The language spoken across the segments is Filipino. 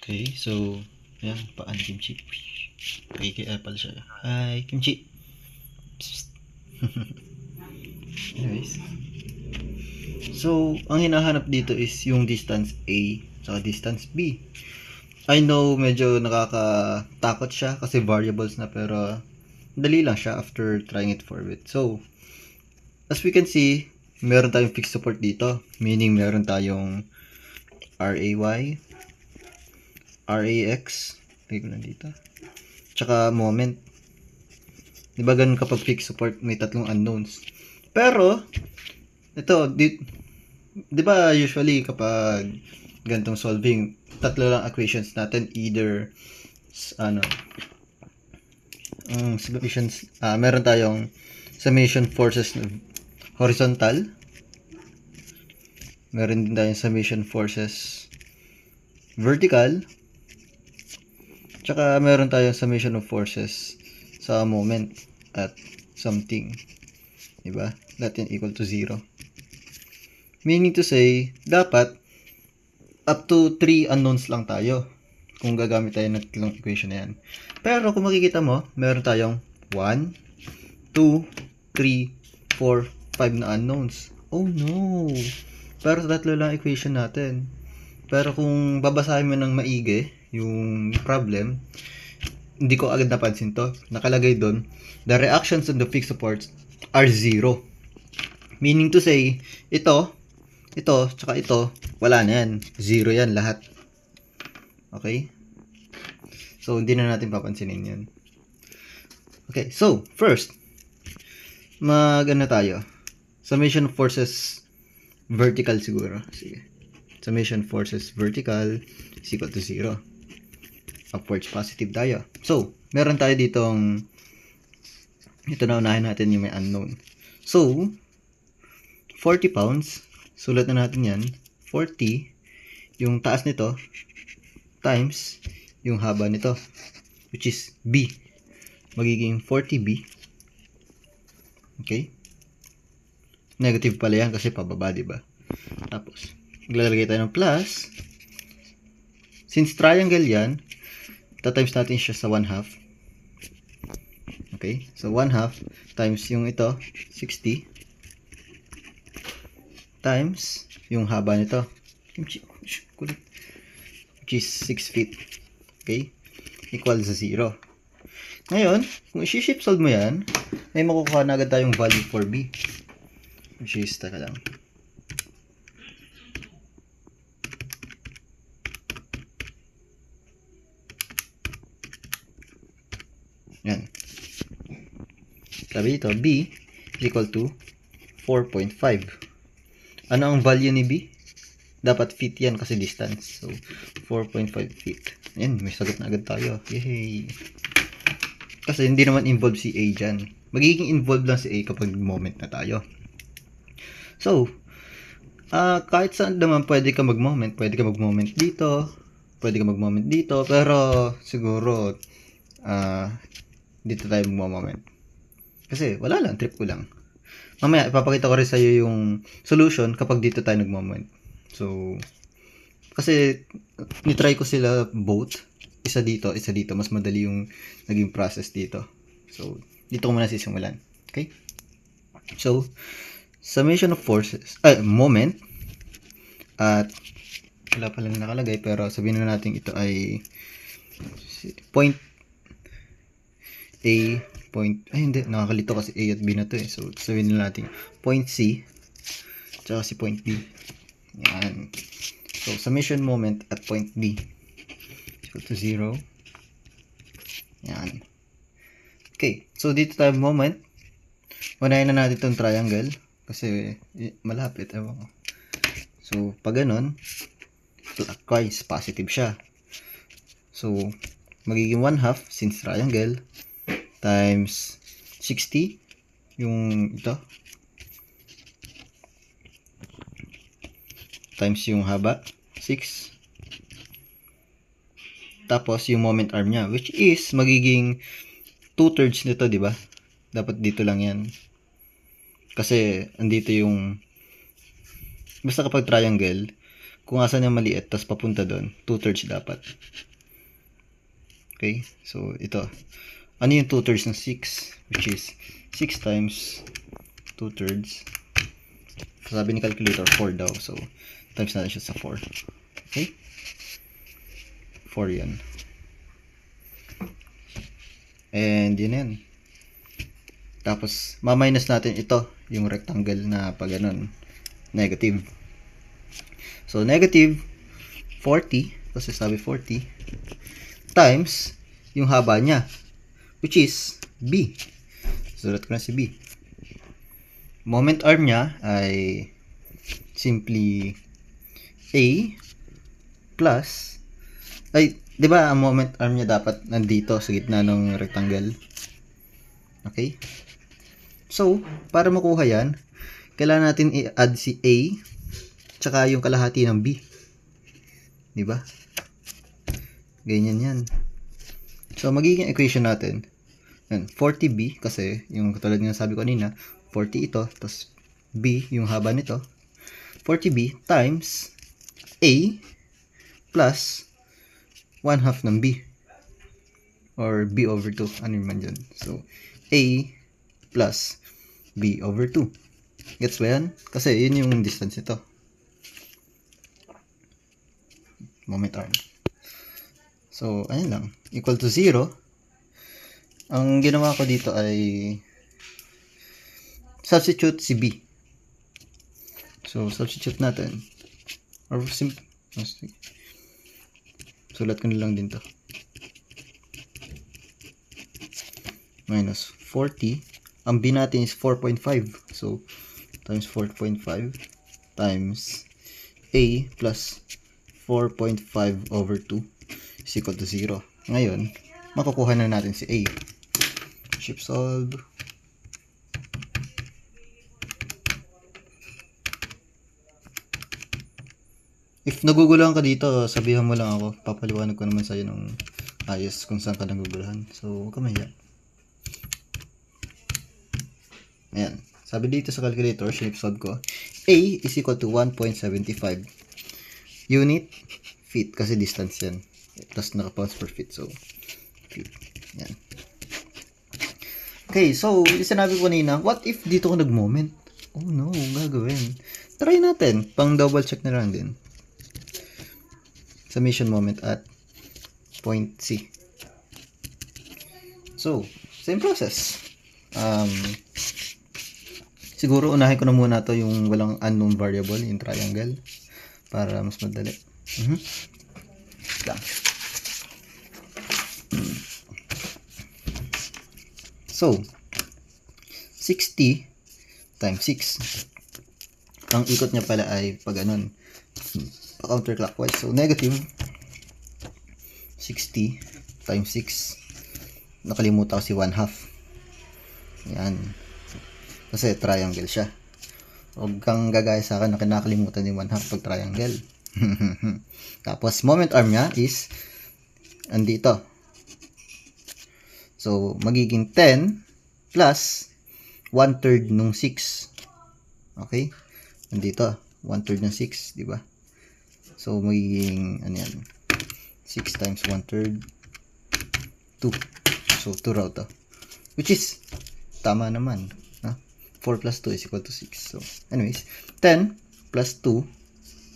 Okay, so, yan, paan Kimchi. KKL pala siya. Hi, Kimchi. Anyways. So, ang hinahanap dito is yung distance A saka distance B. I know medyo nakakatakot siya kasi variables na, pero dali lang siya after trying it for a bit. So, as we can see, meron tayong fixed support dito. Meaning meron tayong RAY, RAX, lagay ko lang dito, tsaka moment. Diba ganun kapag fixed support, may tatlong unknowns. Pero, ito, diba usually kapag ganitong solving, tatlo lang equations natin, either summations, meron tayong summation forces horizontal, meron din tayong summation forces vertical, tsaka meron tayong summation of forces sa moment at something, diba? That is equal to 0. Meaning to say, dapat up to 3 unknowns lang tayo kung gagamit tayo ng tatlong equation na yan. Pero kung makikita mo, meron tayong 1, 2, 3, 4, 5 na unknowns. Oh no! Pero tatlo lang equation natin. Pero kung babasahin mo ng maigi yung problem, hindi ko agad napansin to. Nakalagay doon, the reactions on the fixed supports are 0. Meaning to say, ito, tsaka ito, wala na yan. 0 yan lahat. Okay? So, hindi na natin papansinin yan. Okay, so, first, tayo. Summation of forces vertical siguro. Sige. Summation forces vertical is equal to 0. Upwards positive tayo. So, meron tayo ditong, ito na unahin natin yung may unknown. So, 40 pounds, sulat na natin yan, 40, yung taas nito, times yung haba nito, which is B. Magiging 40B. Okay? Negative pala yan kasi pababa, diba? Tapos, maglalagay tayo ng plus. Since triangle yan, times natin siya sa 1/2. Okay? So, 1/2 times yung ito, 60. Times yung haba nito, which is 6 feet. Okay? Equals 0. Ngayon, kung i-shift solve mo yan, may makukuha na agad tayong value for B. Which is, taka lang. Yan. Sabi dito, B is equal to 4.5. Ano ang value ni B? Dapat feet yan kasi distance. So, 4.5 feet. Yan, may sagot na agad tayo. Yay! Kasi hindi naman involved si A dyan. Magiging involved lang si A kapag moment na tayo. So, kahit saan naman pwede ka mag-moment. Pwede ka mag-moment dito. Pwede ka mag-moment dito. Pero, siguro, dito tayo mag-moment. Kasi, wala lang. Trip ko lang. Mamaya, ipapakita ko rin sa'yo yung solution kapag dito tayo nag-moment. So, kasi, nitry ko sila both. Isa dito. Mas madali yung naging process dito. So, dito ko muna sisimulan. Okay? So, summation of forces, moment, at wala pa lang nakalagay, pero sabihin na natin ito ay point A, hindi, nakakalito kasi A at B na to eh. So, sabihin na natin point C, tsaka si point B. Yan. So, summation moment at point B equal to 0. Yan. Okay, so dito tayo moment. Unahin na natin itong triangle kasi malapit. Ewan ko. So, pag ganun, clockwise, positive siya. So, magiging 1/2 since triangle times 60 yung ito times yung haba 6, tapos yung moment arm nya, which is magiging 2/3 nito, diba? Dapat dito lang yan kasi andito yung, basta kapag triangle kung asan yung maliit, tapos papunta doon, 2/3 dapat. Okay? So, ito. Ano yung 2/3 ng 6? Which is 6 times 2/3. Sabi ni calculator, 4 daw. So, times natin siya sa 4. Okay? 4 yan. And yun yan. Tapos, ma-minus natin ito, yung rectangle na pag ganun, negative. So, negative 40, kasi sabi 40, times yung haba niya, which is B. Sulat ko na si B. Moment arm niya ay simply A plus, ay, di ba ang moment arm niya dapat nandito sa gitna ng rectangle? Okay? So, para makuha yan, kailangan natin i-add si A tsaka yung kalahati ng B. Di ba? Ganyan yan. So, magiging equation natin, 40B, kasi yung katulad nga sabi ko kanina, 40 ito, tapos B, yung haba nito, 40B times A plus 1/2 ng B. Or B over 2. Ano naman yun? So, A plus B over 2. Gets ba yan? Kasi yun yung distance nito. Moment arm. So, ayun lang. Equal to 0. Ang ginawa ko dito ay substitute si B. So, substitute natin. Or sulat ko na lang din to. Minus 40. Ang B natin is 4.5. So, times 4.5 times A plus 4.5 over 2 is equal to 0. Ngayon, makukuha na natin si A. Shift solve. If naguguluhan ka dito, sabihan mo lang ako. Papaliwanag ko naman sa'yo ng ayos kung saan ka naguguluhan. So, huwag ka mahiya. Ayan. Sabi dito sa calculator, shift solve ko, A is equal to 1.75 unit feet kasi distance yan. Tapos naka-pounds per feet. So, feet. Yan. Okay, so, sinabi ko kanina, what if dito ko nag-moment? Oh no, gagawin. Try natin. Pang double check na lang din. Summation moment at point C. So, same process. Siguro unahin ko na muna to yung walang unknown variable, yung triangle, para mas madali. Lang. So, 60 times 6. Ang ikot niya pala ay pag ganun, counterclockwise. So, negative 60 times 6. Nakalimutan ko si 1/2. Yan. Kasi triangle siya. Huwag kang gagaya sa akin na kinakalimutan yung 1/2 pag triangle. Tapos, moment arm niya is andito. So, magiging 10 plus 1/3 nung 6. Okay? Andito, 1/3 ng 6, di ba? So, magiging, ano yan? 6 times 1/3, 2. So, 2 raw to. Which is, tama naman. 4 plus 2 is equal to 6. So, anyways, 10 plus 2,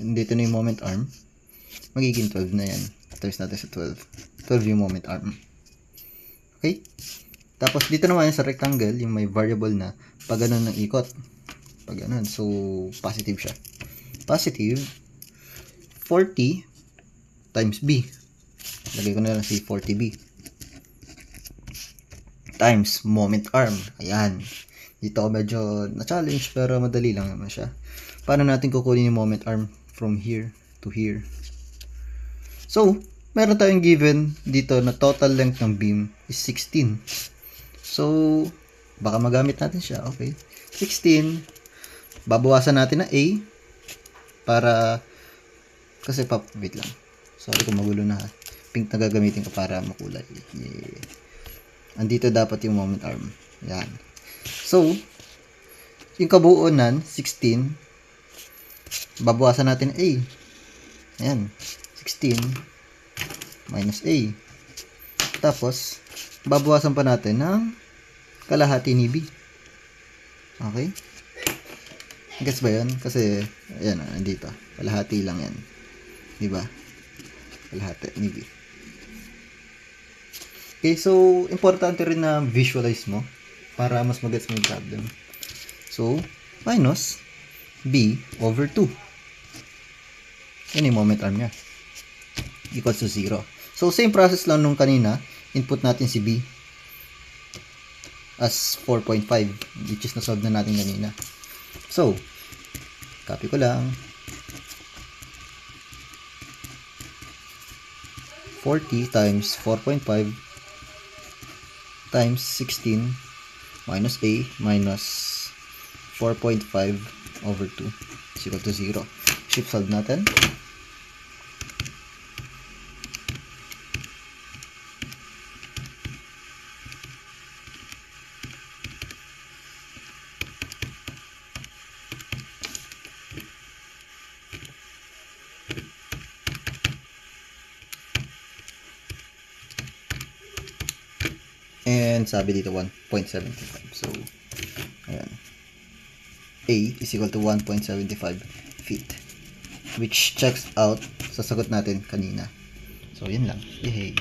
dito na yung moment arm, magiging 12 na yan. Times natin sa 12. 12 yung moment arm. Okay? Tapos, dito naman sa rectangle, yung may variable na pag ganun ng ikot. Pag ganun. So, positive siya. Positive, 40 times B. Lagay ko na lang si 40B. Times moment arm. Ayan. Dito ako medyo na-challenge pero madali lang naman siya. Paano natin kukunin yung moment arm from here to here? So, meron tayong given dito na total length ng beam is 16. So, baka magamit natin siya. Okay. 16. Babawasan natin na A para kasi wait lang. Sorry kung magulo na ha. Pink na gagamitin ko para makulay. Yeah. Andito dapat yung moment arm. Yan. So, yung kabuuan nan, 16, babawasan natin A. Ayan. 16 minus A. Tapos, babawasan pa natin ng kalahati ni B. Okay? Gets ba yun? Kasi, ayan, nandito. Kalahati lang yan. Diba? Kalahati ni B. Okay, so, importante rin na visualize mo para mas mag-gets mo yung problem. So, minus B over 2. Yan yung moment arm niya. Equals to 0. So, same process lang nung kanina. Input natin si B as 4.5, which is na-solve na natin kanina. So, copy ko lang. 40 times 4.5 times 16 minus A minus 4.5 over 2 is equal to 0. Shift solve natin. And sabi dito 1.75. So, ayan. A is equal to 1.75 feet. Which checks out sa sagot natin kanina. So, yun lang. Yay!